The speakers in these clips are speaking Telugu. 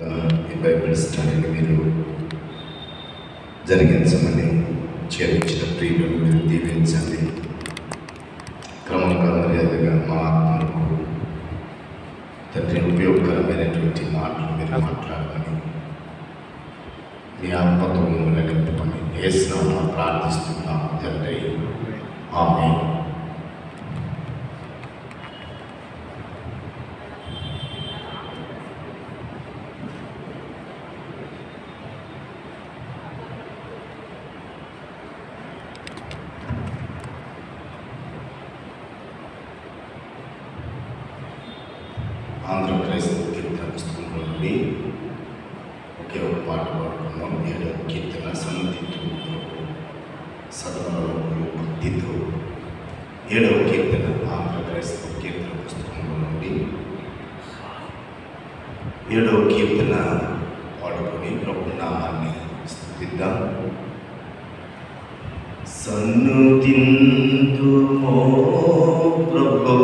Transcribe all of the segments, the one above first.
ఈ బైబిల్ స్టడీని మీరు జరిగించమని చేర్చిన ప్రియులను మీరు దీవించండి. క్రమంగా మర్యాదగా మా ఆత్మకు తండ్రి ఉపయోగకరమైనటువంటి మాటలు మీరు మాట్లాడమని మీ ఆత్మతో మమ్మల్ని నింపమని యేసునామమున ప్రార్థిస్తున్నాము తండ్రి. ఆమేన్. ఆంధ్ర క్రైస్తవ కీర్తన పుస్తకంలో నుండి ఒకే ఒక పాట పాడుకున్నాం. 7వ కీర్తన సన్నిధితో సదనలో భక్తితో. 7వ కీర్తన ఆంధ్ర క్రైస్తవ కీర్తన పుస్తకంలో నుండి 7వ కీర్తన పాడుకొని ప్రభు నామాన్ని స్తుతిద్దాం. సన్నుతింతుమో ప్రభు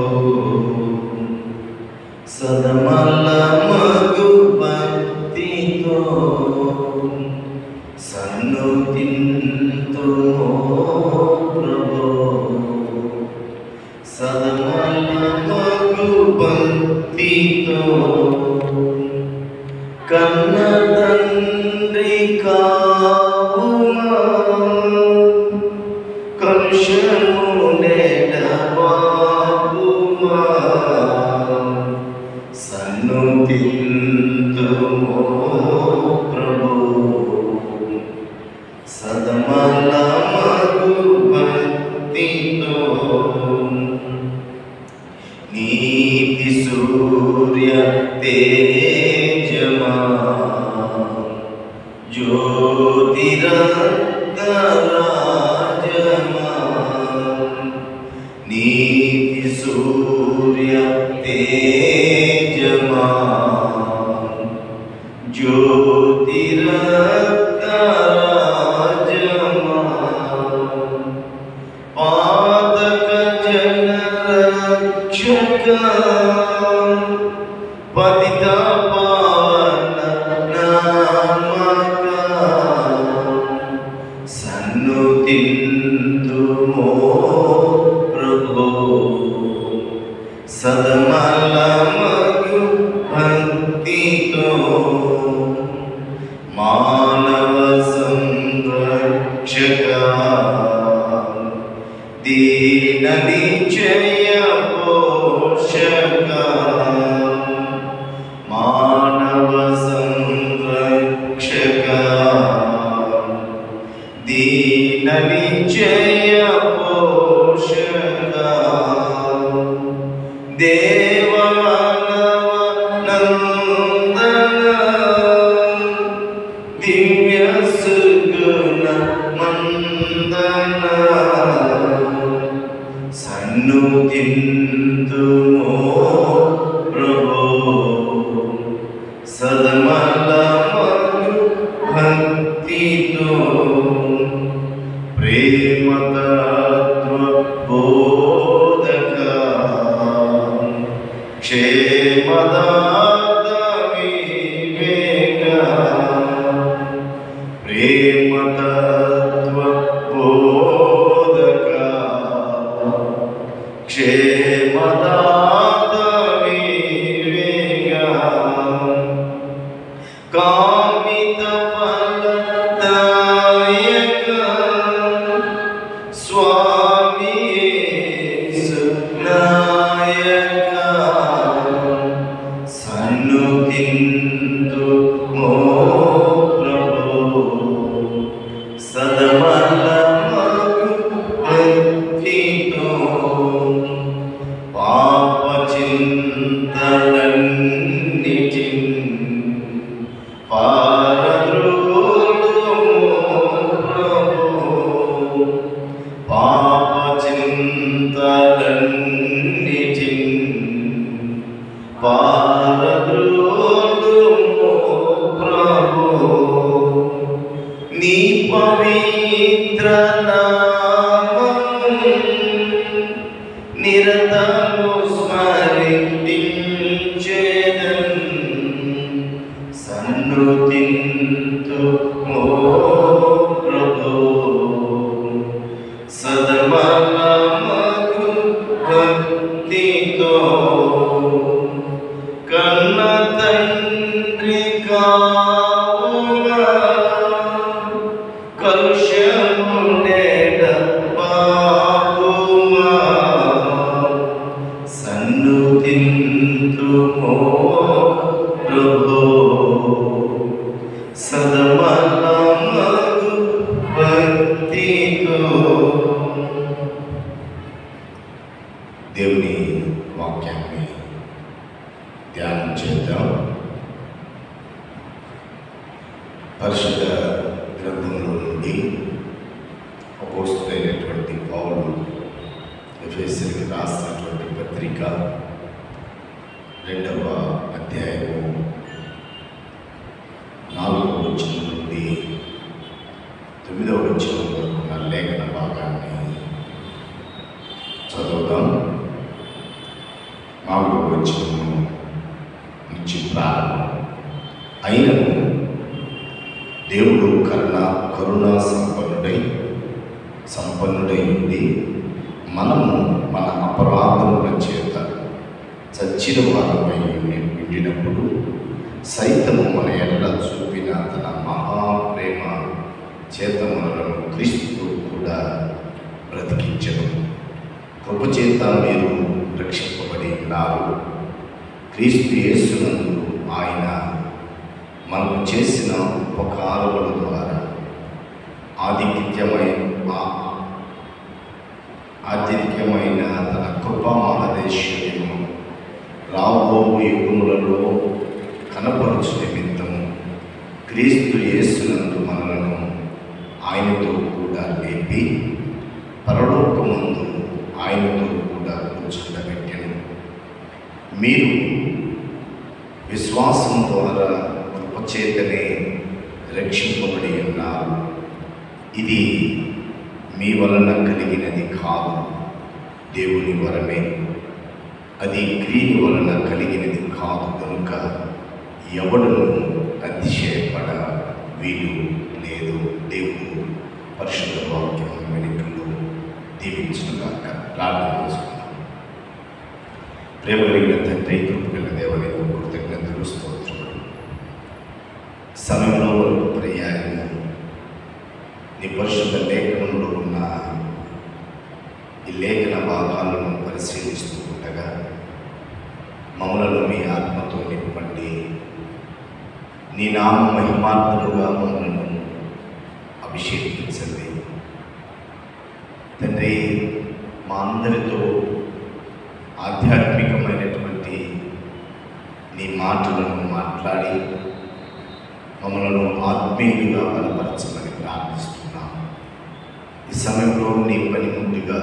సదమలమగు భక్తితో, సన్నుతింతుమో ప్రభు సదమలమగు భక్తితో, కన్న తండ్రి కావుమా కలుషము నెడబాపుమా, సన్నుతింతుమో ప్రభు సదమలమగు భక్తితో, నీతి సూర్య తేజమా జ్యోతిరత్నరాజమా, నీతి సూర్య తేజమా జ్యోతిరత్నరాజమా, పాతక జనరక్షక పతిత పావన నామక, సన్నుతింతుమో ప్రభు సదమలమగు భక్తితో, మానవ సంరక్షక దీన నిశ్చయ పోషక, మానవ సంరక్షక దీన నిశ్చయ పోషక, దేవ మానవ నందన దివ్య సుగుణ మందన, సన్నుతింతుమో ప్రభు సదమలమగు భక్తితో, ప్రేమతత్వ బోధక క్షేమదాత వివేక, ప్రేమతత్వ బోధక క్షేమదాత వివేక, కామిత ఫలదాయక స్వామి యేసు నాయక, సన్నుతింతుమో ప్రభు సదమలమగు భక్తితో, పాప చింతలన్నిటిని పారద్రోలుమో ప్రభు, పాప చింతలన్నిటిని పారద్రోలుమో ప్రభు, నీ పవిత్ర నామం నిరతము స్మరించెదన్, సన్నుతింతు ఓ ప్రభు సదమలమగు భక్తితో కన్న తండ్రి కావుగా కలుషముండేట బాగుమా సన్నుతింతు ఓ ప్రభు సదమలమగు భక్తితో. దేవుని వాక్యాన్ని ధ్యానం చేద్దాం. పరిశుద్ధ గ్రంథంలో నుండి అపోస్తలుడైనటువంటి పౌలు ఎఫెసీయులకు రాసినటువంటి పత్రిక 2వ అధ్యాయము 4వ వచనం నుండి 9వ వచనం వరకు ఉన్న లేఖన భాగాన్ని చదువుదాం. 4వ వచనం నుంచి ప్రారంభం. అయినను దేవుడు కరుణా సంపన్నుడై ఉండి మనము మన అపరాధముల చేత చచ్చిన వారమై ఉండినప్పుడు సైతము మన ఎడల చూపిన తన మహాప్రేమ చేత మనలను క్రీస్తు కూడా బ్రతికించను. కృపచేత మీరు రక్షింపబడి ఉన్నారు. క్రీస్తు యేసునందు ఆయన మనకు చేసిన ఉపకారముల ద్వారా ఆధిక్యమైన తన కృపా మహదేశ్వర్యము రాబోవు యుగములలో కనపరచు నిమిత్తము క్రీస్తు యేసునందు మనలను ఆయనతో కూడా లేపి పరలోకమందు ఆయనతో కూడా కూర్చుండబెట్టెను. మీరు విశ్వాసం ద్వారా కృపచేతనే రక్షింపబడి ఉన్నారు. ఇది మీ వలన కలిగినది కాదు, దేవుని వరమే. అది క్రియల వలన కలిగినది కాదు కనుక ఎవడును అతిశయపడ వీలు లేదు. దేవుడు పరిశుద్ధ వాక్యం వెనుకలు దీవించుగాక. ప్రార్థన చేసుకుందాం. ప్రేమ కలిగిన తండ్రి, కృపగల దేవని కృతజ్ఞతలు, స్తోత్రములు. సమయంలో వరకు పర్యాయము నీ పరిశుద్ధ లేఖనంలో ఉన్న ఈ లేఖన భాగాలను పరిశీలిస్తూ ఉండగా మమ్మలను మీ ఆత్మతో నింపండి. నీ నామ మహిమార్థముగా మమ్మలను అభిషేకించండి తండ్రి. మా అందరితో ఆధ్యాత్మికమైనటువంటి నీ మాటలను మాట్లాడి మమ్మలను ఆత్మీయులుగా బలపరచమని ప్రార్థిస్తున్నాం. ఈ సమయంలో నీ పని ముందుగా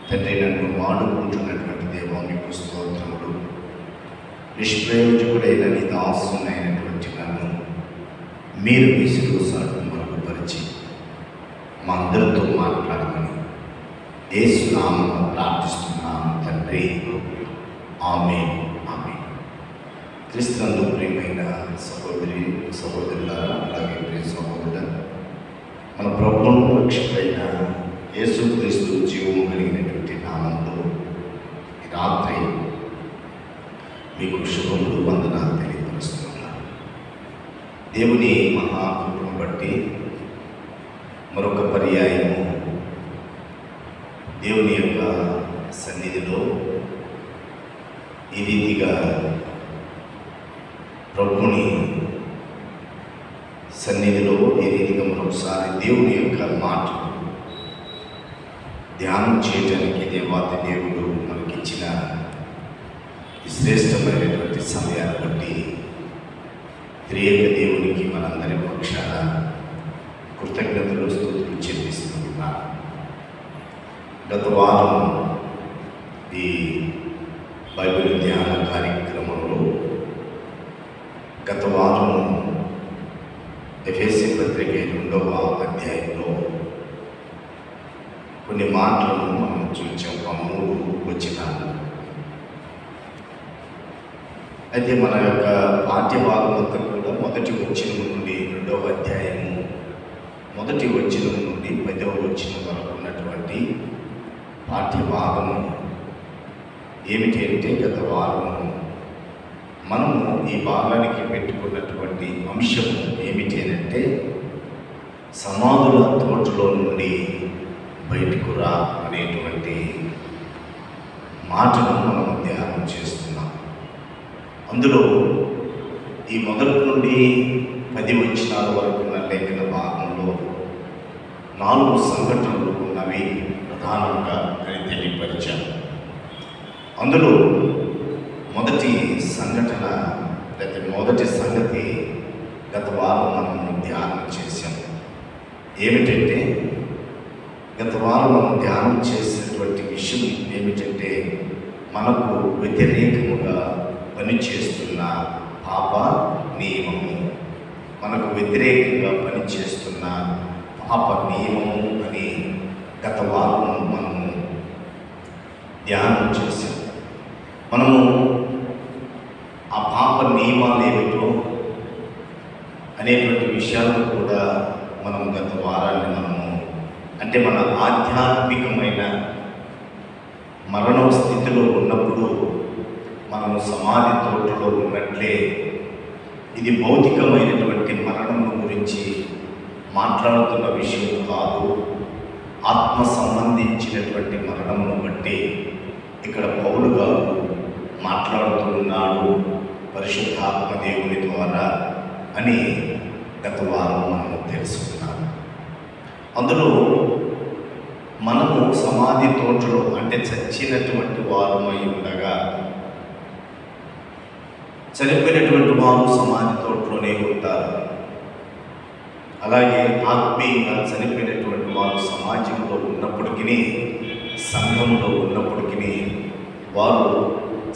తండ్రి నన్ను వాడుకుంటున్నటువంటి దేవా మీకు స్తోత్రములు. నిష్ప్రయోజకుడైన నీ దాసునైనటువంటి నన్ను మీరు మీ శిలువ సాటును మరుగుపరిచి మా అందరితో మాట్లాడమని యేసు నామమున ప్రార్థిస్తున్నాను తండ్రి. ఆమేన్. ఆమేన్. క్రీస్తునందు ప్రియమైన సహోదరులారా, అలాగే ప్రియ సహోదరుడా, మన ప్రభువును రక్షకుడైన యేసుక్రీస్తు జీవము కలిగినటువంటి నామంలో ఈ రాత్రి మీకు శుభములు, వందనాలు తెలియపరుస్తున్నాను. దేవుని మహాకృపను బట్టి మరొక పర్యాయము దేవుని యొక్క సన్నిధిలో ఈ రీతిగా ప్రభుని సన్నిధిలో ఈ రీతిగా మరొకసారి దేవుని యొక్క మాట ధ్యానం చేయడానికి దేవాది దేవుడు మనకిచ్చిన ఈ శ్రేష్టమైనటువంటి సమయాన్ని బట్టి త్రియేక దేవునికి మనందరి పక్షాన కృతజ్ఞతలు, స్తుతులు చెల్లిస్తున్నాను. గత వారం ఈ బైబిల్ ధ్యాన కార్యక్రమంలో గత వారం ఎఫెసీ పత్రిక 2వ అధ్యాయంలో కొన్ని మాటలను మనం చూసాం. 3 వచనాలు అయితే మన యొక్క పాఠ్యభాగం అంతా కూడా మొదటి వచనం నుండి 2వ అధ్యాయము మొదటి వచనం నుండి 10వ వచనం వరకు ఉన్నటువంటి పాఠ్యభాగము ఏమిటి అంటే, గత వారము మనము ఈ భాగానికి పెట్టుకున్నటువంటి అంశము ఏమిటి అంటే, సమాధుల తోటలో నుండి బయటకు రా అనేటువంటి మాటను మనం ధ్యానం చేస్తున్నాం. అందులో ఈ మొదటి నుండి 10 వచనాల వరకు ఉన్న లేఖన భాగంలో 4 సంఘటనలు ఉన్నవి ప్రధానంగా అని తెలియపరిచాను. అందులో మొదటి సంఘటన లేదా మొదటి సంగతి గత వారం మనం ధ్యానం చేశాం. ఏమిటంటే, గత వారం మనం ధ్యానం చేసినటువంటి విషయం ఏమిటంటే, మనకు వ్యతిరేకముగా పనిచేస్తున్న పాప నియమము, మనకు వ్యతిరేకంగా పనిచేస్తున్న పాప నియమము అని గత వారం మనము ధ్యానం చేశాం. మనము ఆ పాప నియమాలు ఏమిటో అనేటువంటి విషయాలను కూడా మనం గత వారాన్ని అంటే మన ఆధ్యాత్మికమైన మరణం స్థితిలో ఉన్నప్పుడు మనము సమాధి తోటలో ఉన్నట్లే ఇది భౌతికమైనటువంటి మరణం గురించి మాట్లాడుతున్న విషయం కాదు, ఆత్మ సంబంధించినటువంటి మరణమును బట్టి ఇక్కడ పౌలు గారు మాట్లాడుతున్నాడు పరిశుద్ధాత్మ దేవుని ద్వారా అని గత వారం మనం తెలుసుకున్నాం. అందులో మనము సమాధి తోటలో అంటే చచ్చినటువంటి వారమై ఉండగా, చనిపోయినటువంటి వారు సమాధి తోటలోనే ఉంటారు. అలాగే ఆత్మీయంగా చనిపోయినటువంటి వారు సమాజంలో ఉన్నప్పటికీ, సంఘంలో ఉన్నప్పటికీ వారు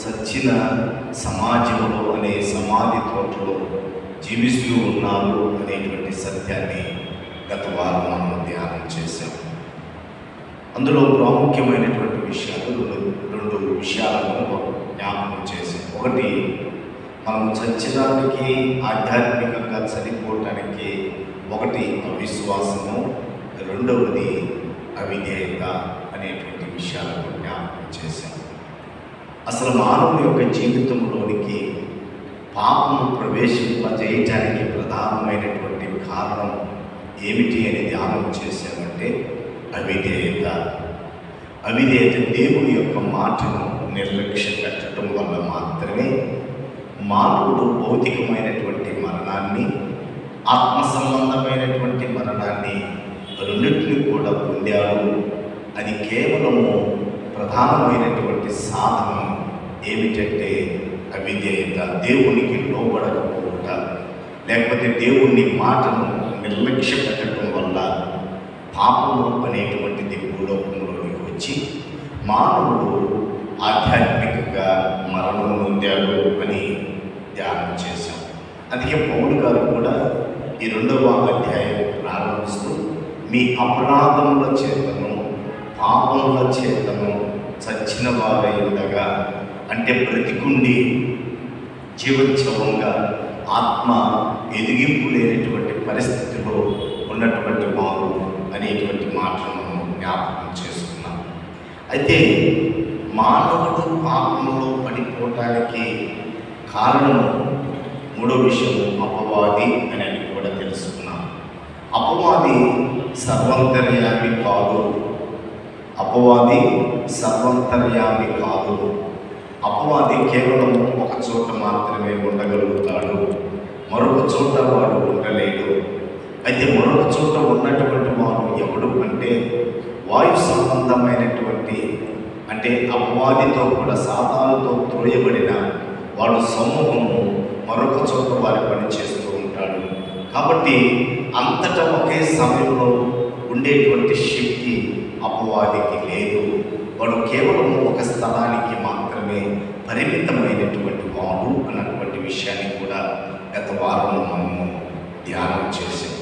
చచ్చిన సమాజంలో అనే సమాధి తోటలో జీవిస్తూ ఉన్నారు అనేటువంటి సత్యాన్ని గత వారం మనం ధ్యానం చేశాం. అందులో ప్రాముఖ్యమైనటువంటి విషయాలు రెండు విషయాలను జ్ఞాపకం చేశాం. ఒకటి, మనము చచ్చడానికి ఆధ్యాత్మికంగా చనిపోవటానికి ఒకటి అవిశ్వాసము, రెండవది అవిధేయత అనేటువంటి విషయాలను జ్ఞాపకం చేశాం. అసలు మానవుని యొక్క జీవితంలోనికి పాపము ప్రవేశింపజేయటానికి ప్రధానమైనటువంటి కారణం ఏమిటి అని ధ్యానం చేశామంటే అవిధేయత. అవిధేయత దేవుని యొక్క మాటను నిర్లక్ష్య పెట్టడం వల్ల మాత్రమే మానవుడు భౌతికమైనటువంటి మరణాన్ని, ఆత్మ సంబంధమైనటువంటి మరణాన్ని రెండింటినీ కూడా పొందాడు. అది కేవలము ప్రధానమైనటువంటి సాధనం ఏమిటంటే అవిధేయత, దేవునికి లోబడకపోవట, లేకపోతే దేవుని మాటను నిర్లక్ష్య పెట్టడం వల్ల పాపము అనేటువంటిది భూలోకంలోనికి వచ్చి మానవుడు ఆధ్యాత్మికంగా మరణం పొందాడు అని ధ్యానం చేశాం. అందుకే పౌలు గారు కూడా ఈ 2వ అధ్యాయం ప్రారంభిస్తూ, మీ అపరాధముల చేతను పాపముల చేతను చచ్చిన వారై ఉండగా, అంటే బ్రతికుండి జీవోత్సవంగా ఆత్మ ఎదిగింపు లేనటువంటి పరిస్థితిలో ఉన్నటువంటి వారు అనేటువంటి మాటలను జ్ఞాపకం చేసుకున్నాం. అయితే మానవుడు పాపంలో పడిపోవటానికి కారణము మూడో విషయం అపవాది అని కూడా తెలుసుకున్నాం. అపవాది సర్వంతర్యామి కాదు. అపవాది సర్వంతర్యామి కాదు. అపవాది కేవలం ఒక చోట మాత్రమే ఉండగలుగుతాడు, మరొక చోట వాడు ఉండలేడు. అయితే మరొక చోట ఉన్నటువంటి వాడు ఎవడు అంటే వాయు సంబంధమైనటువంటి, అంటే అపవాదితో కూడా సాతానుతో త్రోయబడిన వాడు సమూహము మరొక చోట వారి పని చేస్తూ ఉంటాడు. కాబట్టి అంతటా ఒకే సమయంలో ఉండేటువంటి శక్తి అపవాదికి లేదు. వాడు కేవలం ఒక స్థలానికి మాత్రమే పరిమితమైనటువంటి వాడు అన్నటువంటి విషయాన్ని కూడా గత వారం మనము ధ్యానం చేసాం.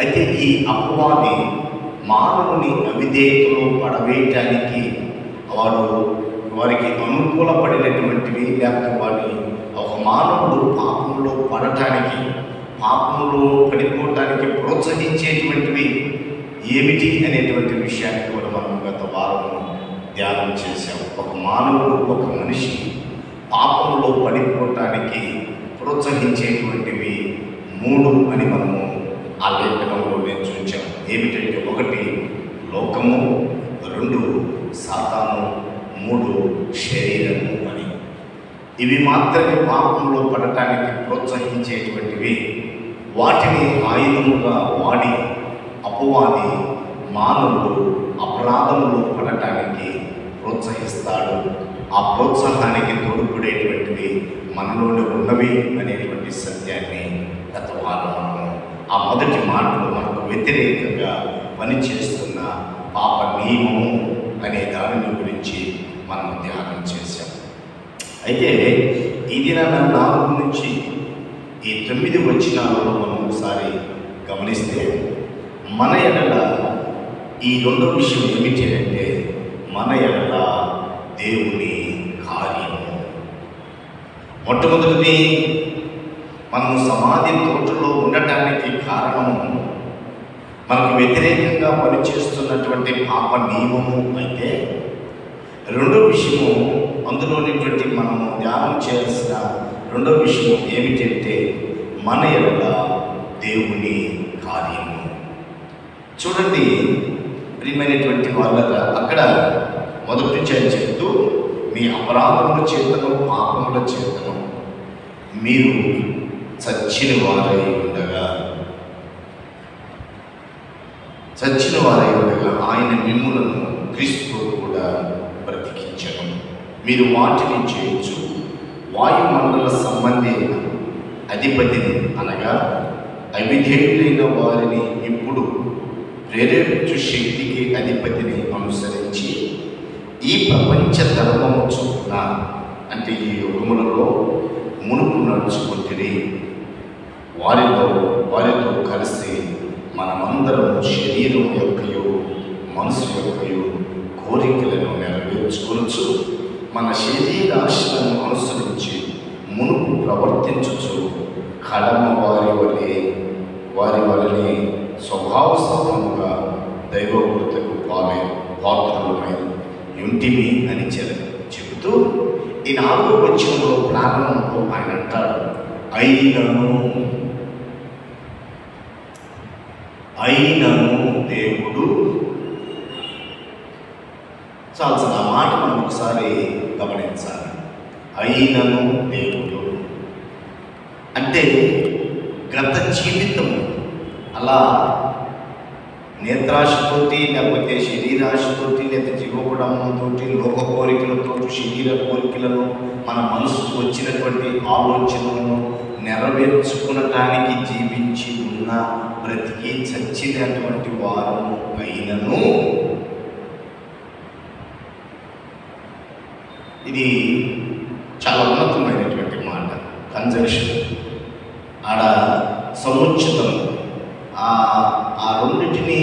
అయితే ఈ అపవాది మానవుని అవిధేయతలో వారికి అనుకూలపడినటువంటివి, లేకపోతే వారి ఒక మానవుడు పాపంలో పడటానికి, పాపంలో పడిపోవటానికి ప్రోత్సహించేటువంటివి ఏమిటి అనేటువంటి విషయాన్ని కూడా మనం గత వారం ధ్యానం చేశాం. ఒక మానవుడు, ఒక మనిషి పాపంలో పడిపోవటానికి ప్రోత్సహించేటువంటివి 3 అని మనము ఆ లేఖనంలో నేను చూచాం. ఏమిటంటే 1 లోకము, 2 సాతాను, 3 శరీరము అని. ఇవి మాత్రమే పాపంలో పడటానికి ప్రోత్సహించేటువంటివి. వాటిని ఆయుధముగా వాడి అపవాది మానవుడు అపరాధంలో పడటానికి ప్రోత్సహిస్తాడు. ఆ ప్రోత్సాహానికి తోడ్పడేటువంటివి మనలోనే ఉన్నవి అనేటువంటి సత్యాన్ని గత వారం ఆ మొదటి మాటలు మనకు వ్యతిరేకంగా పనిచేస్తున్న పాప నియమము అనే దానిని గురించి మనం ధ్యానం చేశాం. అయితే ఈ దినాన 4 నుంచి ఈ 9 వచనాలలో మనం ఒకసారి గమనిస్తే మన ఎడల ఈ 2వ విషయం ఏమిటి అంటే మన ఎడల దేవుని కార్యము. మొట్టమొదటిది, మనము సమాధి తోటలో ఉండటానికి కారణము మనకు వ్యతిరేకంగా పనిచేస్తున్నటువంటి పాప నియమము అయితే, 2వ విషయము అందులోనేటువంటి మనము ధ్యానం చేయాల్సిన 2వ విషయం ఏమిటంటే మన ఎడల దేవుని కార్యము. చూడండి ప్రియమైనటువంటి వాళ్ళరా, అక్కడ మొదటి నుంచి ఆయన చెప్తూ మీ అపరాధముల చేతను పాపముల చేతను మీరు చచ్చిన వారై ఉండగా ఆయన మిమ్ములను క్రీస్తు కూడా బ్రతికించను. మీరు వాటిని చేయొచ్చు. వాయుమండల సంబంధి అధిపతిని అనగా అవిధేయులైన వారిని ఇప్పుడు ప్రేరేపించు శక్తికి అధిపతిని అనుసరించి ఈ ప్రపంచ ధర్మము చొప్పున, అంటే ఈ యుగములలో మునుపు నడుచుకుంటుంది వారితో కలిసి మనమందరం శరీరం యొక్కయు మనసు యొక్కయు కోరికలను నెరవేర్చుకొనుచు మన శరీరాశలను అనుసరించి మునుపు ప్రవర్తించుచు కడమ వారి వలనే స్వభావ సహముగా దైవకృతకు పాత్రలమై యుంటిమి అని చెబుతూ ఈ 4వ వచనంలో ప్రారంభంలో ఆయన అంటాడు, అయినను దేవుడు. చాల్సిన ఆ మాట మనం ఒకసారి గమనించాలి. అయినను దేవుడు అంటే గత జీవితం అలా నేత్రాశతోటి, లేకపోతే శరీరాశతోటి, లేదా జీవగుణంతో, లోక కోరికలతో, శరీర కోరికలను, మన మనసుకు వచ్చినటువంటి ఆలోచనలను నెరవేర్చుకునటానికి జీవించి ఉన్న, బ్రతికి చచ్చినటువంటి వారము అయినను. ఇది చాలా ఉన్నతమైనటువంటి మాట. కంజంక్షన్ ఆడ సముచితం, ఆ రెండింటిని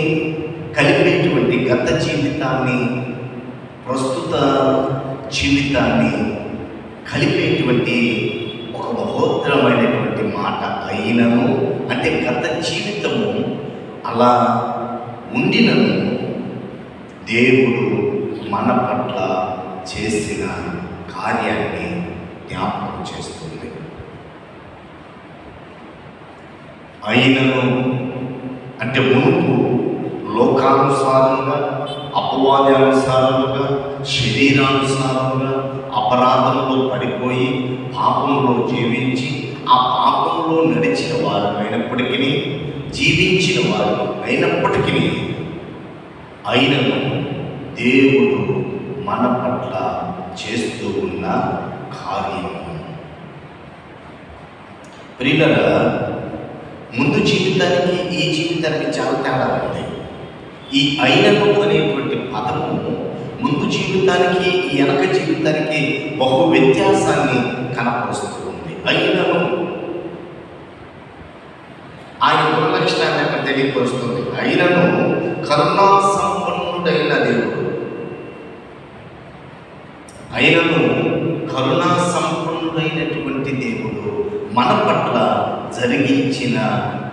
కలిపేటువంటి గత జీవితాన్ని, ప్రస్తుత జీవితాన్ని కలిపేటువంటి ఒక మహోత్తరమైనటువంటి మాట. అయినను అంటే గత జీవితము అలా ఉండినను దేవుడు మన పట్ల చేసిన కార్యాన్ని జ్ఞాపకం చేస్తుంది. అయినను అంటే మునుపు లోకానుసారంగా, అపవాదానుసారముగా, శరీరానుసారముగా అపరాధంలో పడిపోయి పాపంలో జీవించి ఆ పాపంలో నడిచిన వారు అయినప్పటికీ, జీవించిన వారు అయినప్పటికీ, అయినను దేవుడు మన పట్ల చేస్తూ ఉన్న కార్యము. ప్రియులారా, ముందు జీవితానికి ఈ జీవితానికి చాలా తేడా ఉంది. ఈ అయినను అనేటువంటి పదము ముందు జీవితానికి ఈ వెనక జీవితానికి బహు వ్యత్యాసాన్ని కనపరుస్తూ ఉంది. అయినను ఆయన గుణలక్షణాన్ని అక్కడ తెలియపరుస్తుంది. అయినను కరుణా సంపన్నుడైన దేవుడు, అయినను కరుణా సంపన్నుడైనటువంటి దేవుడు మన పట్ల జరిగించిన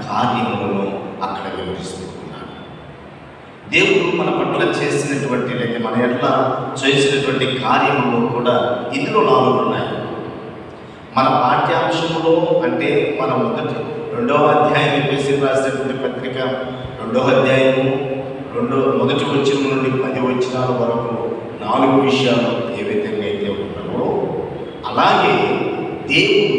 కార్యములను అక్కడ వివరిస్తూ ఉన్నాడు. దేవుడు మన పట్ల చేసినటువంటి లేదా మన ఎట్లా చేసినటువంటి కార్యములు కూడా ఇందులో 4 ఉన్నాయి. మన పాఠ్యాంశంలో అంటే మన రెండవ అధ్యాయం ఎఫెసీయులకు రాసినటువంటి పత్రిక 2వ అధ్యాయము మొదటి వచనం నుండి 10 వచనాల వరకు 4 విషయాలు ఏ విధంగా అయితే ఉన్నాయో అలాగే దేవుడు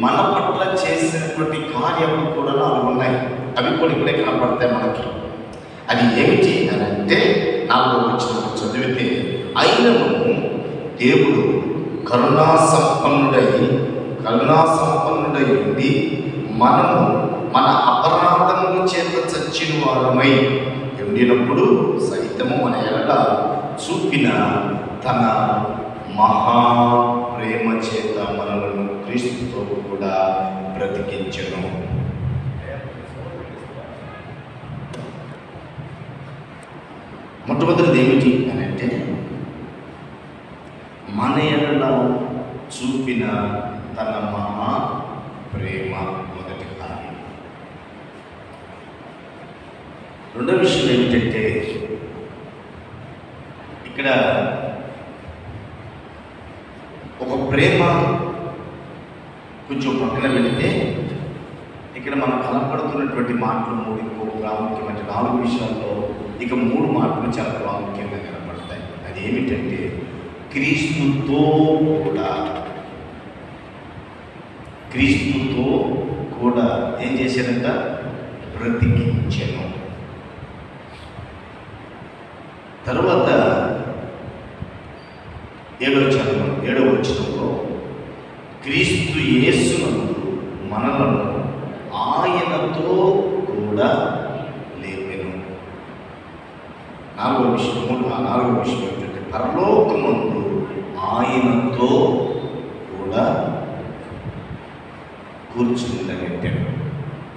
మన పట్ల చేసినటువంటి కార్యములు కూడా 4 ఉన్నాయి. అవి కూడా ఇక్కడే కనపడతాయి మనకి. అది ఏమిటి అని అంటే 4వ వచనం చదివితే, అయినను దేవుడు కరుణా సంపన్నుడై ఉండి మనము మన అపరాధముల చేత చచ్చిన వారమై ఉండినప్పుడు సైతము మన ఎడల చూపిన తన మహాప్రేమ చేత మనలను క్రీస్తుతో కూడా బ్రతికించెను. మొట్టమొదటిది ఏమిటి అని అంటే మన ఎడల చూపిన తన మహా ప్రేమ మొదటి కార్యం. రెండో విషయం ఏమిటంటే ఇక్కడ ఒక ప్రేమ కొంచెం పక్కన వెళితే ఇక్కడ మనం కనపడుతున్నటువంటి మాటలు 3 ఇంకో ప్రాముఖ్యమైన 4 విషయాల్లో ఇక 3 మాటలు చాలా ప్రాముఖ్యంగా కనపడతాయి. అది ఏమిటంటే క్రీస్తుతో కూడా ఏం చేశారంట? బ్రతికించెను. తర్వాత 7వ వచనంలో క్రీస్తు యేసునందు మనలను ఆయనతో కూడా లేపెను. 4వ విషయం ఏంటంటే పరలోకమందు ఆయనతో కూడా కూర్చుండగట్టాడు.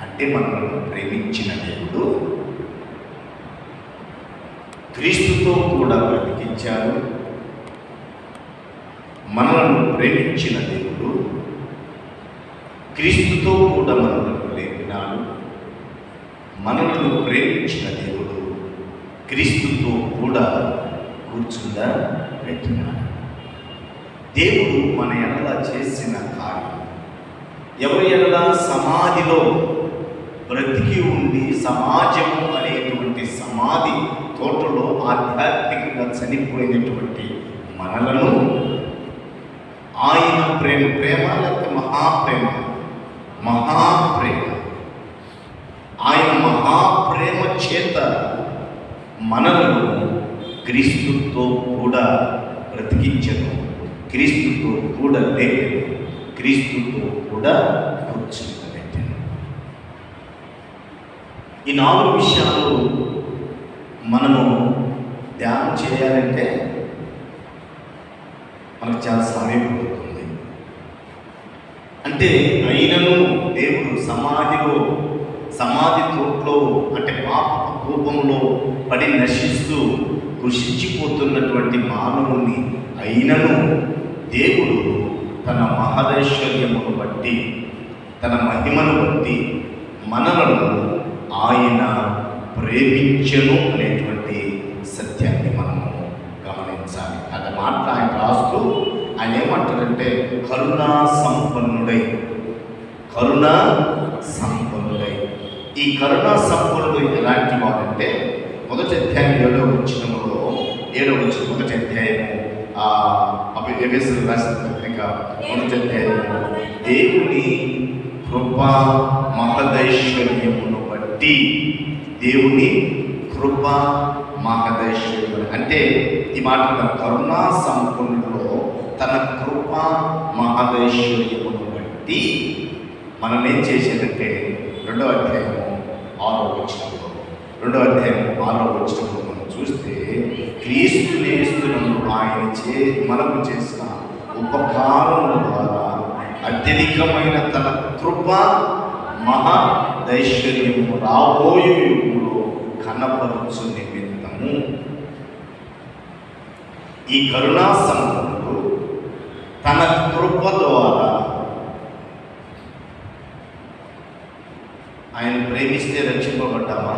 అంటే మనల్ని ప్రేమించిన దేవుడు క్రీస్తుతో కూడా బ్రతికించాడు. మనలను ప్రేమించిన దేవుడు క్రీస్తుతో కూడా మనలను లేపినాడు. మనలను ప్రేమించిన దేవుడు క్రీస్తుతో కూడా కూర్చుండబెట్టినాడు. దేవుడు మన ఎడల చేసిన కార్యం, ఎవరి ఎడల సమాధిలో బ్రతికి ఉండి సమాజము అనేటువంటి సమాధి తోటలో ఆధ్యాత్మికంగా చనిపోయినటువంటి మనలను ఆయన ప్రేమ లేక మహాప్రేమ ఆయన మహాప్రేమ చేత మనలను క్రీస్తుతో కూడా బ్రతికించను, క్రీస్తుతో కూడా లేపెను, క్రీస్తుతో కూడా కూర్చుండబెట్టాను. ఈ 4 విషయాలు మనము ధ్యానం చేయాలంటే మనకు చాలా సమయం పడుతుంది. అంటే అయినను దేవుడు సమాధి తోటలో అంటే పాప కోపంలో పడి నశిస్తూ కృషించిపోతున్నటువంటి మానవుని అయినను దేవుడు తన మహదైశ్వర్యమును బట్టి తన మహిమను బట్టి మనలను ఆయన ప్రేమించెను అనేటువంటి సత్యాన్ని మనము గమనించాలి. అది మాట ఆయన రాస్తూ ఆయన ఏమంటారంటే కరుణా సంపన్నుడై. ఈ కరుణా సంపన్నుడు ఎలాంటి వాడంటే మొదటి అధ్యాయం 7వ వచనంలో మొదటి అధ్యాయము ఎఫెసీయులకు రాసిన పత్రిక మొదటి అధ్యాయము దేవుని కృపా మహదైశ్వర్యమును బట్టి దేవుని కృపా మహదైశ్వర్యం అంటే ఈ మాట కరుణా సంపన్నులో తన కృపా మహదైశ్వర్యమును బట్టి మనం ఏం చేసేదంటే 2వ అధ్యాయము 6వ వచనంలో మనం చూస్తే క్రీస్తునందు ఆయన మనకు చేసిన ఉపకారముల ద్వారా అత్యధికమైన తన కృప మహదైశ్వర్యము రాబోయే యుగంలో కనపరచు నిమిత్తము ఈ కరుణా సంపన్నుడు తన కృప ద్వారా ఆయన ప్రేమిస్తే రక్షింపబడ్డామా?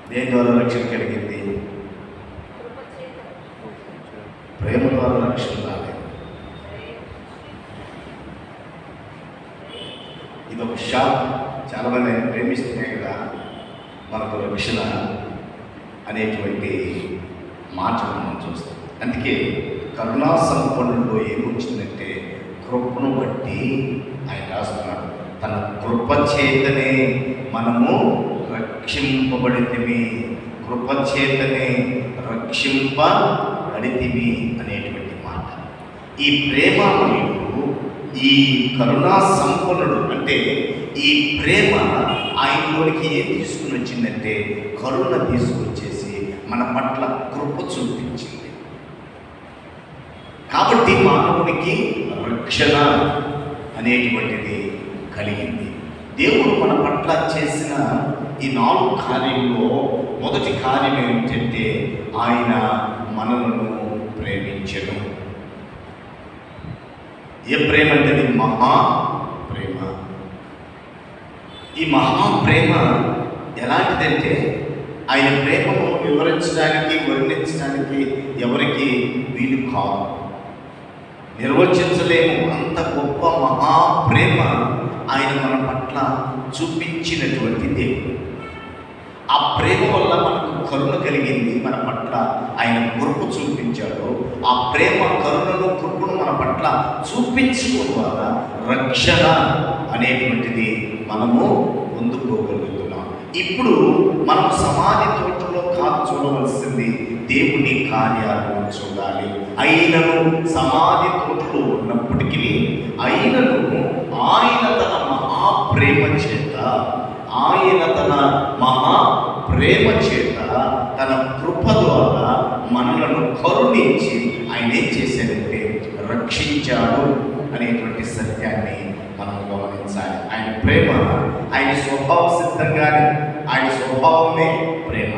దేని ద్వారా రక్షణ కలిగింది? ప్రేమ ద్వారా రక్షణ రాలేదు. ఇది ఒక షాక్. చాలామంది ఆయన ప్రేమిస్తేనే కదా మనకు రక్షణ అనేటువంటి మాటను మనం చూస్తాం. అందుకే కరుణా సంపన్నులో ఏమొచ్చిందంటే కృపను బట్టి ఆయన రాస్తున్నాడు, తన కృప చేతనే మనము రక్షింపబడితిమి, కృప చేతనే రక్షింపబడితిమి అనేటువంటి మాట. ఈ ప్రేమమయుడు, ఈ కరుణా సంపన్నుడు అంటే ఈ ప్రేమ ఆయనలోనికి ఏం తీసుకుని వచ్చిందంటే కరుణ తీసుకొచ్చేసి మన పట్ల కృప చూపించింది. కాబట్టి మానవునికి రక్షణ అనేటువంటిది కలిగింది. దేవుడు మన పట్ల చేసిన ఈ 4 కార్యంలో మొదటి కార్యం ఏమిటంటే ఆయన మనలను ప్రేమించడం. ఏ ప్రేమ అంటే అది మహా ప్రేమ. ఈ మహాప్రేమ ఎలాంటిదంటే ఆయన ప్రేమను వివరించడానికి వర్ణించడానికి ఎవరికి వీలు కాదు, నిర్వచించలేము. అంత గొప్ప మహాప్రేమ ఆయన మన పట్ల చూపించినటువంటి దేవుడు. ఆ ప్రేమ వల్ల మనకు కరుణ కలిగింది, మన పట్ల ఆయన కృప చూపించాడు. ఆ ప్రేమ కరుణను కృపను మన పట్ల చూపించడం ద్వారా రక్షణ అనేటువంటిది మనము పొందుకోగలుగుతున్నాం. ఇప్పుడు మనం సమాధి తోటలో కాదు చూడవలసింది, దేవుని కార్యాలను చూడాలి. అయినను సమాధి తోటలో ఉన్నప్పటికీ అయినను ఆయన తన మహాప్రేమ చేత, ఆయన తన మహాప్రేమ చేత తన కృప ద్వారా మనలను కరుణించి ఆయన ఏం చేశాడంటే రక్షించాడు అనేటువంటి సత్యాన్ని మనం గమనించాలి. ఆయన ప్రేమ ఆయన స్వభావ సిద్ధంగానే, ఆయన స్వభావమే ప్రేమ.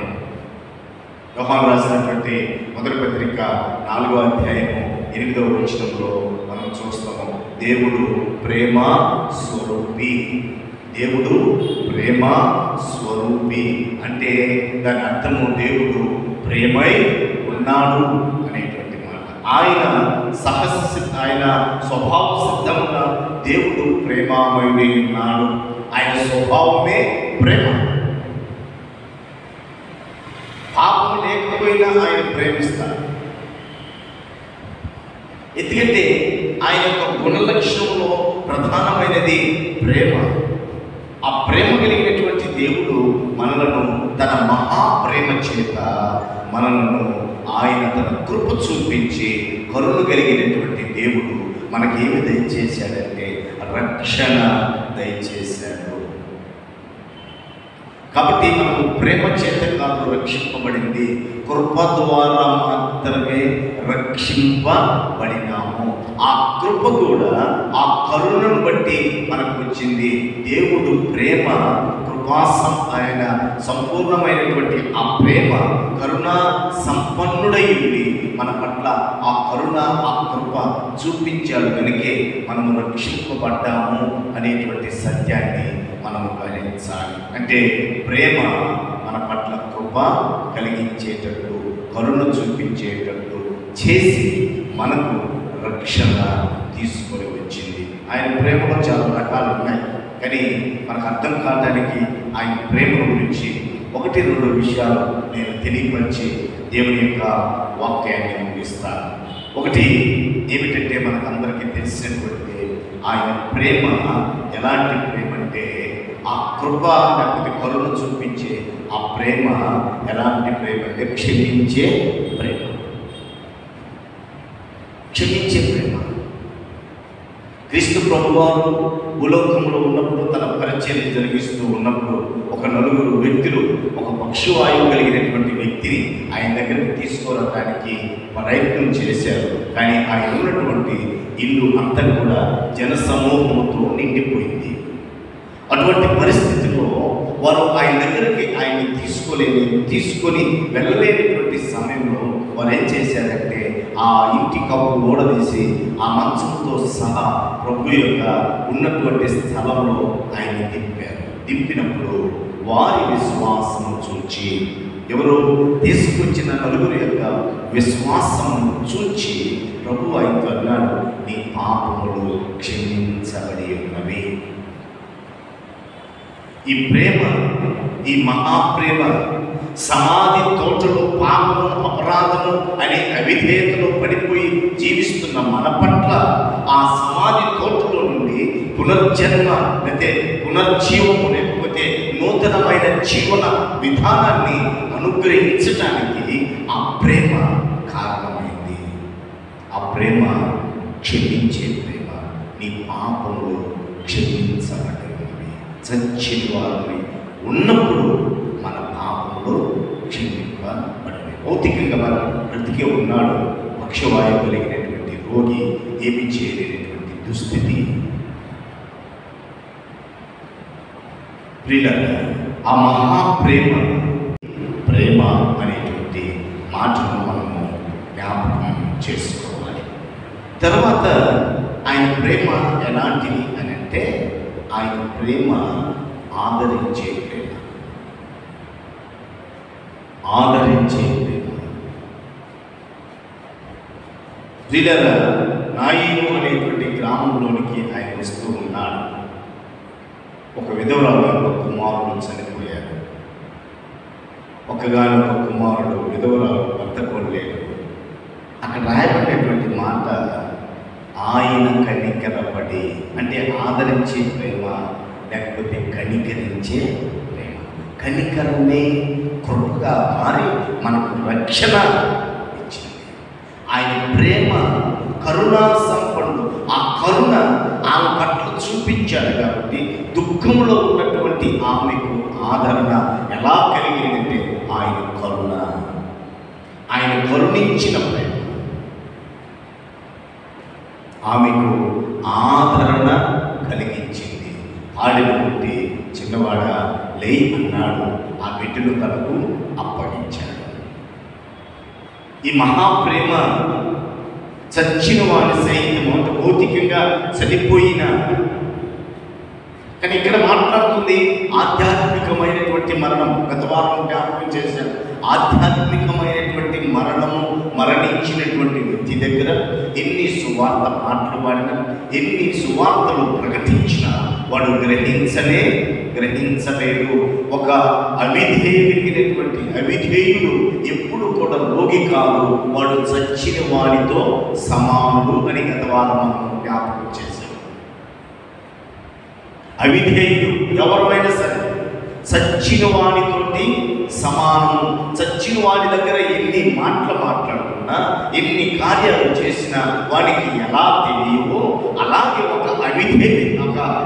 యోహాను రాసినటువంటి మొదటి పత్రిక 4వ అధ్యాయము 8వ వచనంలో మనం చూస్తాము, దేవుడు ప్రేమ స్వరూపి. దేవుడు ప్రేమ స్వరూపి అంటే దాని అర్థము దేవుడు ప్రేమై ఉన్నాడు అనేటువంటి మాట. ఆయన ఆయన స్వభావ సిద్ధంగా దేవుడు ప్రేమామయుడై ఉన్నాడు. ఆయన స్వభావమే ప్రేమ. పాపం లేకపోయినా ఆయన ప్రేమిస్తాడు. ఎందుకంటే ఆయన యొక్క గుణలక్షణంలో ప్రధానమైనది ప్రేమ. ఆ ప్రేమ కలిగినటువంటి దేవుడు మనలను తన మహాప్రేమ చేత మనలను ఆయన తన కృప చూపించి కరుణ కలిగినటువంటి దేవుడు మనకేమి దయచేశాడంటే రక్షణ దయచేశాడు. కాబట్టి మనము ప్రేమ చేత కాదు రక్షింపబడింది, కృప ద్వారా మాత్రమే రక్షింపబడినాము. ఆ కృప కూడా ఆ కరుణను బట్టి మనకు వచ్చింది. దేవుడు ప్రేమ ఆయన సంపూర్ణమైనటువంటి ఆ ప్రేమ కరుణా సంపన్నుడై ఉండి మన పట్ల ఆ కరుణ ఆ కృప చూపించాడు. కనుకే మనము రక్షింపబడ్డాము అనేటువంటి సత్యాన్ని మనము గ్రహించాలి. అంటే ప్రేమ మన పట్ల కృప కలిగించేటట్టు, కరుణ చూపించేటట్టు చేసి మనకు రక్షణ తీసుకొని వచ్చింది. ఆయన ప్రేమలో చాలా రకాలు ఉన్నాయి, కానీ మనకు అర్థం కావడానికి ఆయన ప్రేమ గురించి 1-2 విషయాలు నేను తెలియపరిచి దేవుని యొక్క వాక్యాన్ని ముగిస్తాను. ఒకటి ఏమిటంటే మనకు అందరికీ తెలిసినటువంటి ఆయన ప్రేమ ఎలాంటి ప్రేమ అంటే ఆ కృప లేకపోతే కరుణ చూపించే ఆ ప్రేమ ఎలాంటి ప్రేమ అంటే క్షమించే ప్రేమ. క్షమించే ప్రేమ. క్రీస్తు ప్రభువారు భూలోకంలో ఉన్నప్పుడు తన పరిచర్య జరిగిస్తూ ఉన్నప్పుడు ఒక 4 వ్యక్తులు ఒక పక్షవాయువు కలిగినటువంటి వ్యక్తిని ఆయన దగ్గరికి తీసుకురావడానికి ప్రయత్నం చేశారు. కానీ ఆయన ఉన్నటువంటి ఇల్లు అంతా కూడా జనసమూహంతో నిండిపోయింది. అటువంటి పరిస్థితిలో వారు ఆయన దగ్గరికి ఆయన్ని తీసుకొని వెళ్ళలేనటువంటి సమయంలో వారు ఏం చేశారంటే ఆ ఇంటి కప్పు ఓడదీసి ఆ మంచంతో సహా ప్రభు యొక్క ఉన్నటువంటి స్థలంలో ఆయన దింపినప్పుడు వారి విశ్వాసం చూచి, ఎవరు తీసుకొచ్చిన నలుగురి యొక్క విశ్వాసం చూచి ప్రభు ఆయనతో అన్నాడు, నీ పాపములు క్షమించబడి ఉన్నవి. ఈ ప్రేమ, ఈ మహాప్రేమ సమాధి తోటలో పాపము, అపరాధము అనే అవిధేయతలో పడిపోయి జీవిస్తున్న మన పట్ల ఆ సమాధి తోటలో నుండి పునర్జన్మ లేకపోతే పునర్జీవము లేకపోతే నూతనమైన జీవన విధానాన్ని అనుగ్రహించడానికి ఆ ప్రేమ కారణమైంది. ఆ ప్రేమ క్షమించే ప్రేమ. నీ పాపములు క్షమించబడినవి. చచ్చిన వారిని ఉన్నప్పుడు మన పాపములు క్షమింపబడినవి. భౌతికంగా మనం బ్రతికే ఉన్నాడు, పక్షవాయువు కలిగినటువంటి రోగి, ఏమి చేయలేనటువంటి దుస్థితి. ప్రియులారా, ఆ మహాప్రేమ ప్రేమ అనేటువంటి మాటను మనము జ్ఞాపకం చేసుకోవాలి. తర్వాత ఆయన ప్రేమ ఎలాంటిది అని అంటే, ఆయన ప్రేమ ఆదరించే ప్రేమ. ఆదరించే ప్రేమ. ప్రియులారా, నాయీము అనేటువంటి గ్రామంలోనికి ఆయన వస్తూ ఉన్నాడు. ఒక విధవరాలు యొక్క కుమారుడు చనిపోయాడు. ఒకగానొక కుమారుడు, విధవరాలు భర్త కొనలేడు. అక్కడ రాయబడినటువంటి మాట ఆయన కనికరపడి, అంటే ఆదరించే ప్రేమ లేకపోతే కనికరించే ప్రేమ. కనికరమే కృపగా మారి మనకు రక్షణ ఇచ్చింది. ఆయన ప్రేమ కరుణా సంపన్నుడు. ఆ కరుణ ఆమె పట్ల చూపించాడు కాబట్టి దుఃఖంలో ఉన్నటువంటి ఆమెకు ఆదరణ ఎలా కలిగిందంటే ఆయన కరుణ, ఆయన కరుణించిన ప్రేమ ఆమెకు ఆదరణ కలిగించింది. పాడిన పుట్టి చిన్నవాడ లే అన్నాడు, ఆ బిడ్డను తనకు అప్పగించాడు. ఈ మహాప్రేమ చచ్చిన వాడిని సైతం, అంటే భౌతికంగా చనిపోయిన, కానీ ఇక్కడ మాట్లాడుతుంది ఆధ్యాత్మికమైనటువంటి మరణం. గత వారం జ్ఞాపకం చేశాను. ఆధ్యాత్మికమైనటువంటి మరణము మరణించినటువంటి వ్యక్తి దగ్గర ఎన్ని సువార్త మాటలు పాడినా, ఎన్ని సువార్తలు ప్రకటించినా వాడు గ్రహించలేడు. ఒక అవిధేయుడు ఎప్పుడు కూడా రోగి కాదు, వాడు చచ్చిన వాడితో సమానుడు అని గత వారం మనం జ్ఞాపకం చేశాం. అవిధేయుడు ఎవరైనా సరే చచ్చిన వాడితోటి సమానము. చచ్చిన వాడి దగ్గర ఎన్ని మాటలు మాట్లాడుతున్నా, ఎన్ని కార్యాలు చేసినా వాడికి ఎలా తెలియవో, అలాగే ఒక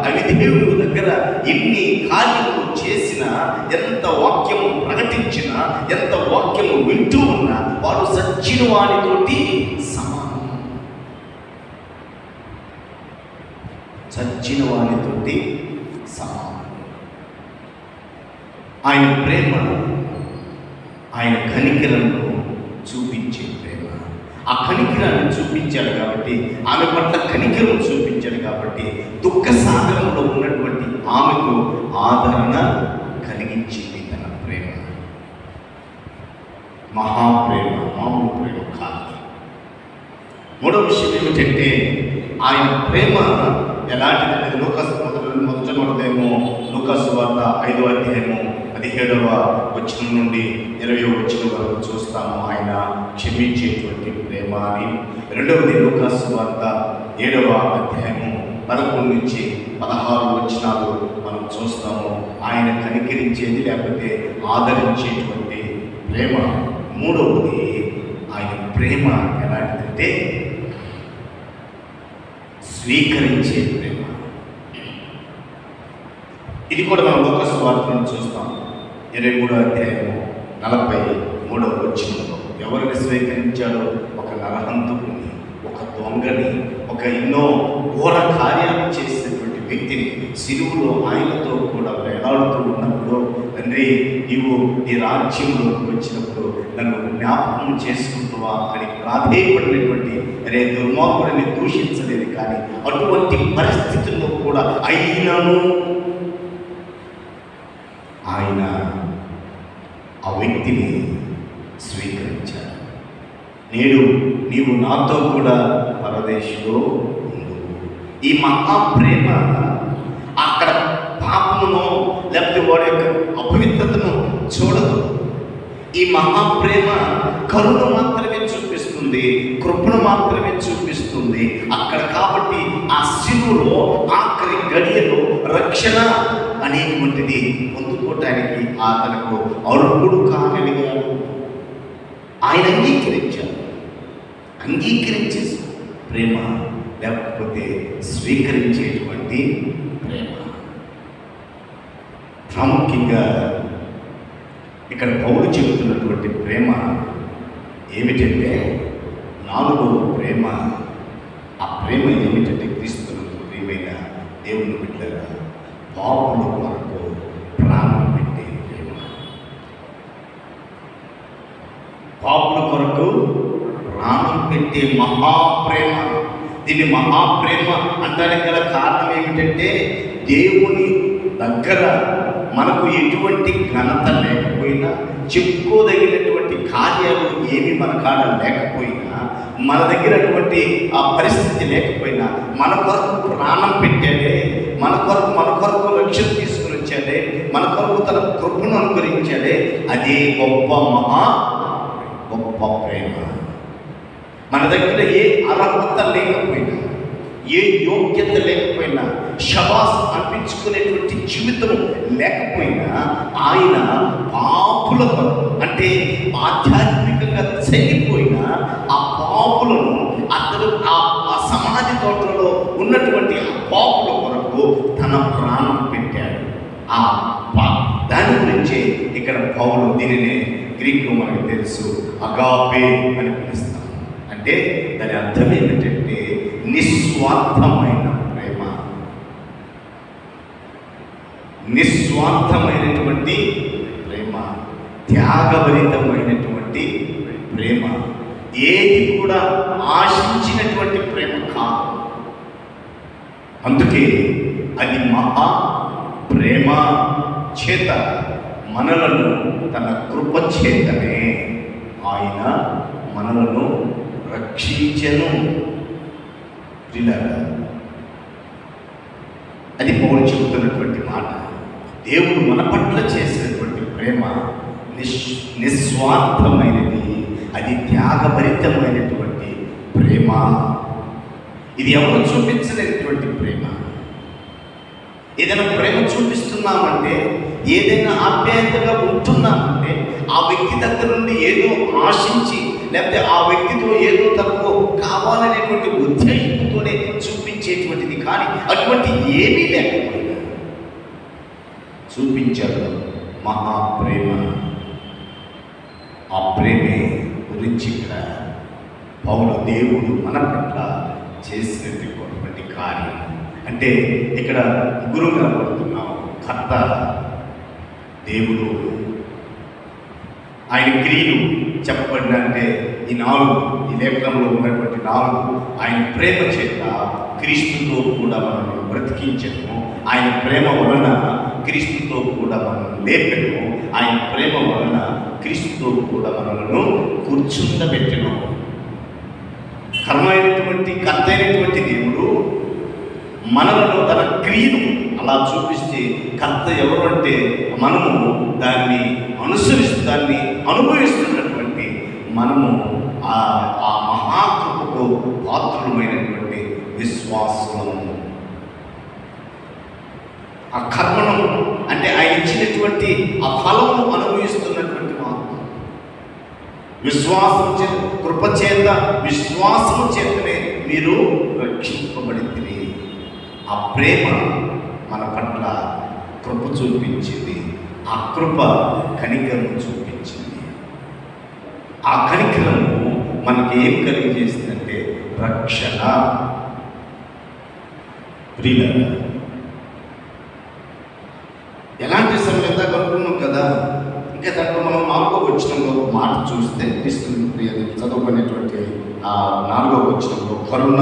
అవిధేయుడు దగ్గర ఎన్ని కార్యములు చేసినా, ఎంత వాక్యము ప్రకటించినా, ఎంత వాక్యము వింటూ ఉన్నా వాడు చచ్చిన వాడితోటి సమానం. చచ్చిన వాడితోటి సమానం. ఆయన ప్రేమ, ఆయన కనికరము చూపించే ప్రేమ. ఆ కనికరాన్ని చూపించాడు కాబట్టి, ఆమె పట్ల కనికరం చూపించాడు కాబట్టి దుఃఖ సాగరంలో ఉన్నటువంటి ఆమెకు ఆదరణ కలిగించింది తన ప్రేమ. మహాప్రేమ, మామూలు ప్రేమ కాదు. మూడో విషయం ఏమిటంటే, ఆయన ప్రేమ ఎలాంటిదంటే, మొదట లూకాసు వార్త 5వ అధ్యాయము 17వ వచనం నుండి 20వ వచనం వరకు చూస్తాము. ఆయన క్షమించేటువంటి ప్రేమ అని. రెండవది లూకాసు వార్త 7వ అధ్యాయము 11 నుంచి 16 వచనాలు మనం చూస్తాము. ఆయన కనికరించేది లేకపోతే ఆదరించేటువంటి ప్రేమ. మూడవది ఆయన ప్రేమ ఎలాంటిదంటే స్వీకరించే ప్రేమ. ఇది కూడా మనం లూకాసు వార్తలను చూస్తాం. 23వ అధ్యాయము 43వ వచనంలో ఎవరిని స్వీకరించాడో, ఒక నరహంతకుని, ఒక దొంగని, ఒక ఎన్నో ఘోర కార్యాలు చేసినటువంటి వ్యక్తిని, సిలువలో ఆయనతో కూడా వేలాడుతూ ఉన్నప్పుడు తండ్రి నీవు నీ రాజ్యంలోకి వచ్చినప్పుడు నన్ను జ్ఞాపకం చేసుకుంటువా అని ప్రాధేయపడినటువంటి అరే దుర్మార్గుడిని దూషించలేదు. కానీ అటువంటి పరిస్థితుల్లో కూడా అయినను ఆయన ఆ వ్యక్తిని స్వీకరించాడు. నేడు నీవు నాతో కూడా పరదేశంలో ఉండు. ఈ మహాప్రేమ అక్కడ పాపమును లేకపోతే వాడి యొక్క అపవిత్రతను చూడదు. ఈ మహాప్రేమ కరుణ మాత్రమే చూపిస్తుంది, కృపను మాత్రమే చూపిస్తుంది అక్కడ. కాబట్టి ఆ శిలువలో ఆఖరి గడియలో రక్షణ అనేటువంటిది పొందుకోవటానికి అతనికి అర్హుడు కాగలిగాడు. ఆయన అంగీకరించే ప్రేమ, లేకపోతే స్వీకరించేటువంటి ప్రేమ. ప్రాముఖ్యంగా ఇక్కడ పౌలు చెబుతున్నటువంటి ప్రేమ ఏమిటంటే 4వ ప్రేమ. ఆ ప్రేమ ఏమిటంటే క్రీస్తునందు ప్రియమైన దేవుని బిడ్డలారా, పాపుల కొరకు ప్రాణం పెట్టే ప్రేమ. పాపుల కొరకు ప్రాణం పెట్టే మహాప్రేమ. దీన్ని మహాప్రేమ అంటానికి గల కారణం ఏమిటంటే దేవుని దగ్గర మనకు ఎటువంటి ఘనత లేకపోయినా, చెప్పుకోదగినటువంటి కార్యాలు ఏమి మన కాడ లేకపోయినా, మన దగ్గర అటువంటి ఆ పరిస్థితి లేకపోయినా మన కొరకు ప్రాణం పెట్టాడే, మన కొరకు రక్షణ తీసుకుని వచ్చాడే, మన కొరకు తన కృపను అనుగ్రహించాడే. అదే గొప్ప ప్రేమ. మన దగ్గర ఏ అర్హత లేకపోయినా, ఏ యోగ్యత లేకపోయినా, శబాస్ అనిపించుకునేటువంటి జీవితం లేకపోయినా ఆయన పాపుల కొరకు, అంటే ఆధ్యాత్మికంగా చనిపోయిన ఆ పాపులను అతను ఆ సమాధి తోటలో ఉన్నటువంటి ఆ పాపుల కొరకు తన ప్రాణం పెట్టాడు. దాని గురించి ఇక్కడ పౌలు దీనిని గ్రీకులో మనకు తెలుసు అగాపే అని పిలుస్తాం. అంటే దాని అర్థం ఏమిటంటే నిస్వార్థమైన ప్రేమ, నిస్వార్థమైనటువంటి ప్రేమ, త్యాగభరితమైనటువంటి ప్రేమ, ఏది కూడా ఆశించినటువంటి ప్రేమ కాదు. అందుకే అది మహా ప్రేమ చేత మనలను తన కృప చేతనే ఆయన మనలను రక్షించెను. అది పౌలు చెబుతున్నటువంటి మాట. దేవుడు మన పట్ల చేసినటువంటి ప్రేమ నిస్వార్థమైనది, అది త్యాగభరితమైనటువంటి ప్రేమ. ఇది ఎవరు చూపించలేనటువంటి ప్రేమ. ఏదైనా ప్రేమ చూపిస్తున్నామంటే, ఏదైనా ఆప్యాయతగా ఉంటున్నామంటే ఆ వ్యక్తి దగ్గర నుండి ఏదో ఆశించి, లేకపోతే ఆ వ్యక్తితో ఏదో తనకు కావాలనేటువంటి ఉద్దేశంతోనే చూపించేటువంటిది. కానీ అటువంటి ఏమీ లేకపోయినా చూపించాడు మహాప్రేమ. ఆ ప్రేమే గురించి ఇక్కడ పౌలు దేవుడు మన పట్ల చేసినటువంటి కార్యం. అంటే ఇక్కడ ముగ్గురు కనబడుతున్నాం. కర్త దేవుడు, ఆయన క్రియలు చెప్పబడిన అంటే ఈ లేఖనంలో ఉన్నటువంటి 4 ఆయన ప్రేమ చేత క్రీస్తుతో కూడా మనల్ని బ్రతికించను, ఆయన ప్రేమ వలన క్రీస్తుతో కూడా మనల్ని లేపెను, ఆయన ప్రేమ వలన క్రీస్తుతో కూడా మనలను కూర్చుండబెట్టెను. కర్త అయినటువంటి దేవుడు మనలను తన క్రియను అలా చూపిస్తే, కర్త ఎవరు అంటే మనము దాన్ని అనుసరిస్తూ దాన్ని అనుభవిస్తున్నటువంటి మనము ఆ మహాకృపకు పాత్రులమైనటువంటి విశ్వాసులము. ఆ కర్మను అంటే ఆయన ఇచ్చినటువంటి ఆ ఫలము అనుభవిస్తున్నటువంటి మాత్రం విశ్వాసం చేత, కృప చేత, విశ్వాసము చేతనే మీరు రక్షింపబడింది. ఆ ప్రేమ మన పట్ల కృప చూపించింది. ఆ కృప కనికరం చూపించింది. ఆ కనికరము మనకి ఏం కలిగజేసిందంటే రక్షణ. ఎలాంటి సమయంలో కనుక్కున్నాం కదా, దాంట్లో మనం 4వ వచనంలో ఒక మాట చూస్తే చదువుకునేటువంటి ఆ 4వ వచనంలో కరుణ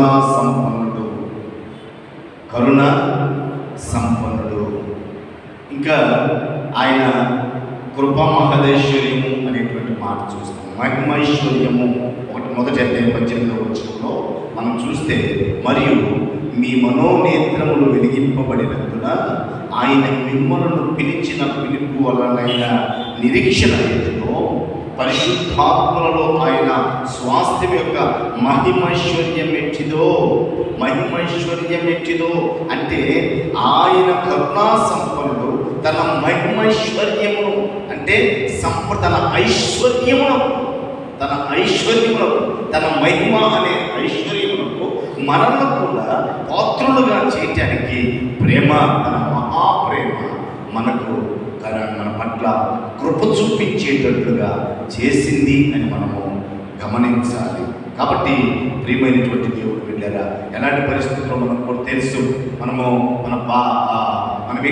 సంపన్నుడు, ఇంకా ఆయన కృపా మహదేశ్వర్యము అనేటువంటి మాట చూస్తాం. మహిమైశ్వర్యము మొదటి అధ్యాయం 18వ వచనంలో మనం చూస్తే, మరియు మీ మనోనేత్రములు వెలిగింపబడినందున ఆయన మిమ్మలను పిలిచిన పిలుపు వలనైన నిరీక్షణ ఎత్తులో పరిశుద్ధాత్మలలో ఆయన స్వాస్థ్యం యొక్క మహిమైశ్వర్యం ఎట్టిదో అంటే ఆయన కరుణా సంపన్నుడు తన మహిమైశ్వర్యమును అంటే తన ఐశ్వర్యమునకు తన మహిమ అనే ఐశ్వర్యమునకు మనల్ని కూడా పాత్రులుగా చేయటానికి ప్రేమ, తన మహాప్రేమ మనకు మన పట్ల కృప చూపించేటట్లుగా చేసింది అని మనము గమనించాలి. కాబట్టి ప్రియమైనటువంటి దేవుడు బిడ్డలారా, ఎలాంటి పరిస్థితుల్లో మనకు కూడా తెలుసు. మనం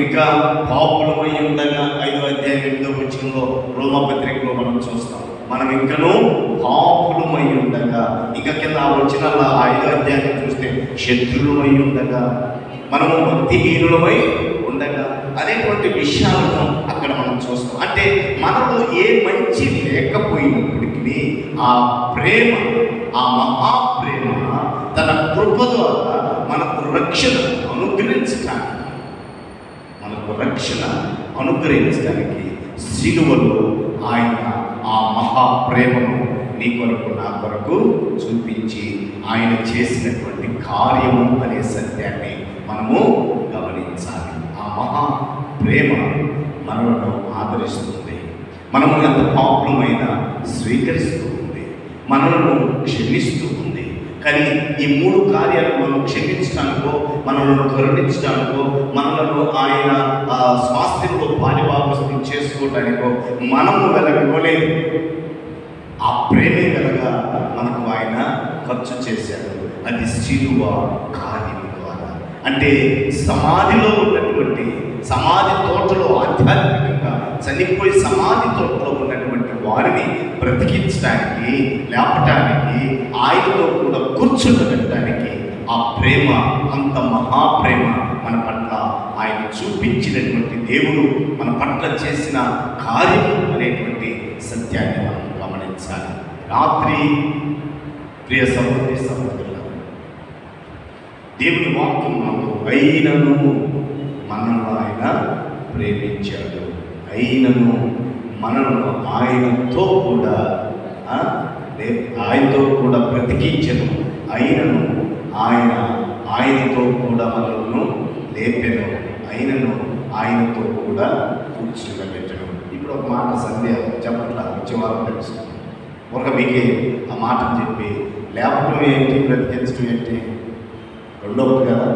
ఇంకా పాపులమై ఉండగా 5వ అధ్యాయం 8వ వచనంలో రోమపత్రికలో మనం చూస్తాం. మనం ఇంకనూ పాపులమై ఉండగా, ఇంకా కింద వచ్చిన 5వ అధ్యాయం చూస్తే శత్రువులమై ఉండగా, మనము భక్తిహీనులమై ఉండగా అనేటువంటి విషయాలను అక్కడ మనం చూస్తాం. అంటే మనలో ఏ మంచి లేకపోయినప్పటికీ ఆ ప్రేమ, ఆ మహాప్రేమ తన కృప ద్వారా మనకు రక్షణ అనుగ్రహించడానికి సిలువలో ఆయన ఆ మహాప్రేమను నీ కొరకు నా కొరకు చూపించి ఆయన చేసినటువంటి కార్యము అనే సత్యాన్ని మనము గమనించాలి. ఆ మహా ప్రేమ మనలను ఆదరిస్తుంది, మనము ఎంత పాపులమైనా స్వీకరిస్తూ ఉంది, మనలను క్షమిస్తూ ఉంది. కానీ ఈ 3 కార్యాలు మనం క్షమించడానికో, మనలను కరుణించడానికో, మనలను ఆయన స్వాస్థ్యంలో పాలిభాగస్తం చేసుకోవడానికో మనము వెలగలేదు. ఆ ప్రేమే వెలగా మనకు ఆయన ఖర్చు చేశాడు. అది శిలువ కార్యం ద్వారా. అంటే సమాధిలో ఉన్నటువంటి, సమాధి తోటలో ఆధ్యాత్మికంగా చనిపోయి సమాధి తోటలో ఉన్నటువంటి వారిని బ్రతికించడానికి, లేపటానికి, ఆయనతో కూడా కూర్చుండబెట్టడానికి ఆ ప్రేమ, అంత మహాప్రేమ మన పట్ల ఆయన చూపించినటువంటి దేవుడు మన పట్ల చేసిన కార్యం అనేటువంటి సత్యాన్ని మనం గమనించాలి. రాత్రి ప్రియ సహోదరి సహోదరులు, దేవుని వాక్యం అయినను మనల్ని ఆయన ప్రేమించాడు, అయినను మనల్ని ఆయనతో కూడా బ్రతికించను, అయినను ఆయనతో కూడా మనల్ని లేపెను, అయినను ఆయనతో కూడా కూర్చుండబెట్టను. ఇప్పుడు ఒక మాట సందేహం చెప్పట్లా, వచ్చేవారం తెలుస్తుంది. ఒక మీకే ఆ మాటను చెప్పి లేపటం ఏంటి, బ్రతికించడం ఏంటి, రెండవది కదా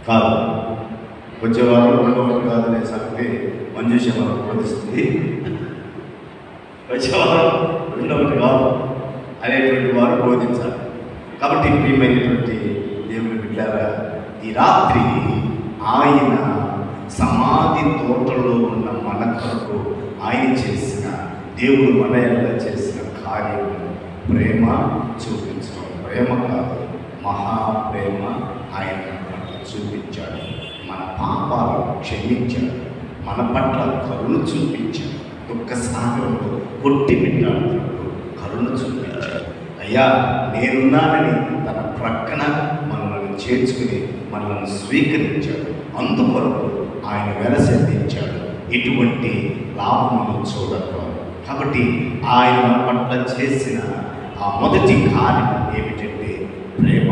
కాదు. వచ్చేవారు రెండవది కాదనే సంగతి మంజుష మనకు బోధిస్తుంది. వచ్చేవారు రెండవది కాదు అనేటువంటి వారు బోధించాలి. కాబట్టి ప్రియమైనటువంటి దేవుని బిడ్డలారా, ఈ రాత్రి ఆయన సమాధి తోటలో ఉన్న మన కొరకు ఆయన చేసిన, దేవుడు మన ఎలా చేసిన కార్యం ప్రేమ చూపించడం. ప్రేమ కాదు, మహాప్రేమ ఆయన చూపించాడు. మన పాపాలను క్షమించాడు, మన పట్ల కరుణ చూపించాడు. దుఃఖ సాగరంలో కొట్టి పెట్టాడు, కరుణ చూపించాడు. అయ్యా నేనున్నానని తన ప్రక్కన మనల్ని చేర్చుకుని మనల్ని స్వీకరించాడు. అందుకొరకు ఆయన వెలసెత్తించాడు. ఎటువంటి లాభములు చూడకూడదు. కాబట్టి ఆయన మన పట్ల చేసిన ఆ మొదటి కార్యం ఏమిటంటే ప్రేమ.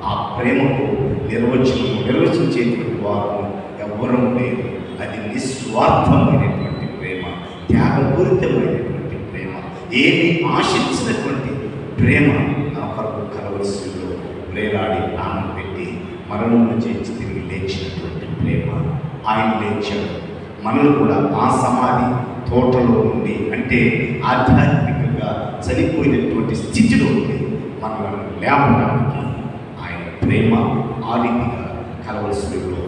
ఆ ప్రేమకు నిర్వచించేటువంటి వారు ఎవ్వరూ లేదు. అది నిస్వార్థమైనటువంటి ప్రేమ, త్యాగపూరితమైనటువంటి ప్రేమ, ఏమి ఆశించినటువంటి ప్రేమ. నా కొరకు కలవలసిలో వేలాడి ప్రాణం పెట్టి మరణం నుంచి తిరిగి లేచినటువంటి ప్రేమ. ఆయన లేచాడు, మనల్ని కూడా ఆ సమాధి తోటలో ఉండి, అంటే ఆధ్యాత్మికంగా చనిపోయినటువంటి స్థితిలో ఉండి మనల్ని లేపడానికి ఆయన ప్రేమ ఆ రీతిగా కలవలసిలో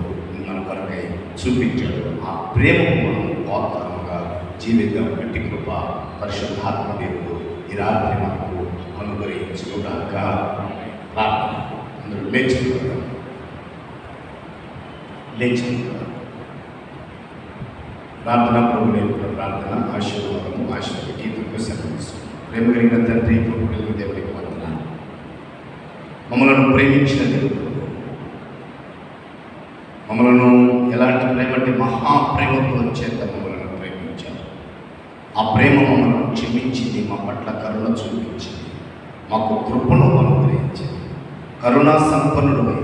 మన కొరకై చూపించాడు. ఆ ప్రేమకు మనం వాగ్దానంగా జీవితం గట్టి కృప పరిశుద్ధాత్మ దేవుడు ఈ రాత్రి మనకు అనుగ్రహించుగాక. ప్రార్థన. అందరూ లేచుకుంటారు. ప్రార్థన ప్రభు నేర్పిన ప్రార్థన ఆశీర్వాదము ఆశీర్వదీతకు సెలవిస్తుంది. ప్రేమ కలిగిన తండ్రి ప్రభువు దేవుడికి వందనాలు. మమ్మలను ప్రేమించిన దేవుడు, మమ్మలను ఎలాంటి ప్రేమ అంటే మహాప్రేమతో చేత మమ్మలను ప్రేమించారు. ఆ ప్రేమ మమ్మల్ని క్షమించింది, మా పట్ల కరుణ చూపించింది, మాకు కృపను అనుగ్రహించింది. కరుణా సంపన్నుడై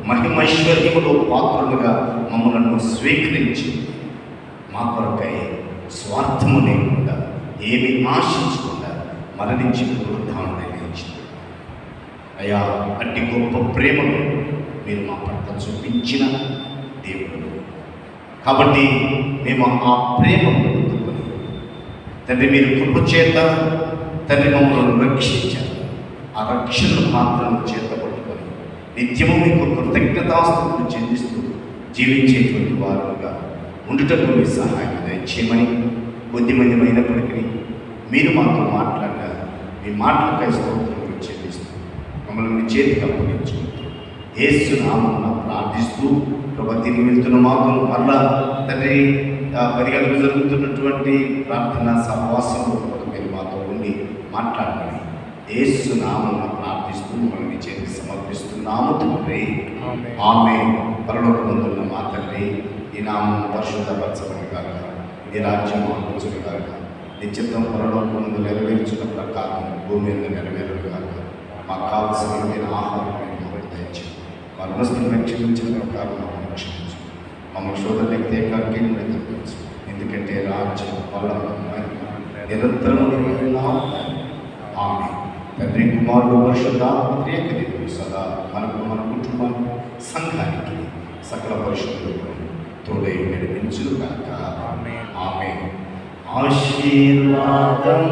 మహిమైశ్వర్యములో పాత్రులుగా మమ్మలను స్వీకరించి మా కొరకై స్వార్థము లేకుండా ఏమి ఆశించకుండా మరణించి పునరుద్ధానం నిర్ణయించింది. అయ్యా, అట్టి గొప్ప ప్రేమను మీరు మా పట్ల చూపించిన దేవుడు కాబట్టి మేము ఆ ప్రేమను పొందుకొని తండ్రి మీరు కృప చేత తండ్రి మమ్మల్ని రక్షించారు. ఆ రక్షణ పాత్రను చేత పట్టుకొని నిత్యము మీకు కృతజ్ఞతాస్తుతులు చెల్లిస్తూ జీవించేటువంటి వారుగా ఉండుటకు మీ సహాయం దయచేయమని, కొద్దిమంది అయినప్పటికీ మీరు మాతో మాట్లాడిన మీ మాటలపై స్తోత్రములు చెల్లిస్తూ మమ్మల్ని మీ చేతికి అప్పగించుకుంటూ యేసు నామమున ప్రార్థిస్తూ ప్రభు తిరిగి వెళ్తున్న మాకు మరలా తండ్రి 10 గంటలకు జరుగుతున్నటువంటి ప్రార్థన సహవాసంలో మీరు మాతో ఉండి మాట్లాడమని యేసు నామమున ప్రార్థిస్తూ మమ్మల్ని మీ చేతికి సమర్పిస్తున్నాము తండ్రి. ఆమేన్. పరలోకమందున్న మా తండ్రి, ఈ నామం పరిశుద్ధపరచబడి కాక, ఈ రాజ్యం ఆలోచన కాక, నీ చిత్తం పరలోకమందు నెరవేర్చిన ప్రకారం భూమి మీద నెరవేరును కాక. మాకు కావలసిన ఆహారం దయచేయండి. మా రుణస్తులను క్షమించిన ప్రకారం మమ్మల్ని క్షమించు. మమ్మల్ని శోధనకి తేకాకి తప్పించు. ఎందుకంటే రాజ్యం బలం నిరంతరం ఆమేన్. తండ్రి కుమారుడు పరిశుద్ధాత్మ త్రియేక సదా మనకు మన కుటుంబానికి సంఘానికి సకల పరిశుద్ధులకు తోడై నడిపించును గాక. ఆమేన్. ఆశీర్వాదం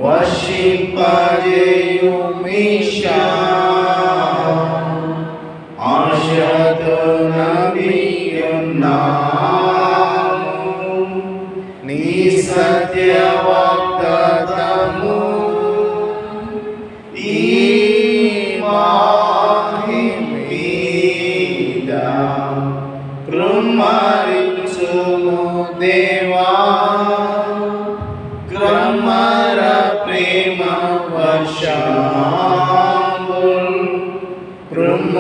వర్షింపజేయుమీశా, ఆశతో నమ్మియున్నాము నీ సత్య వాగ్దానము. ఈ మీద కృమ్మరించుము దేవా, క్రమర ప్రేమ వర్షాంబుల్ కృమ్మ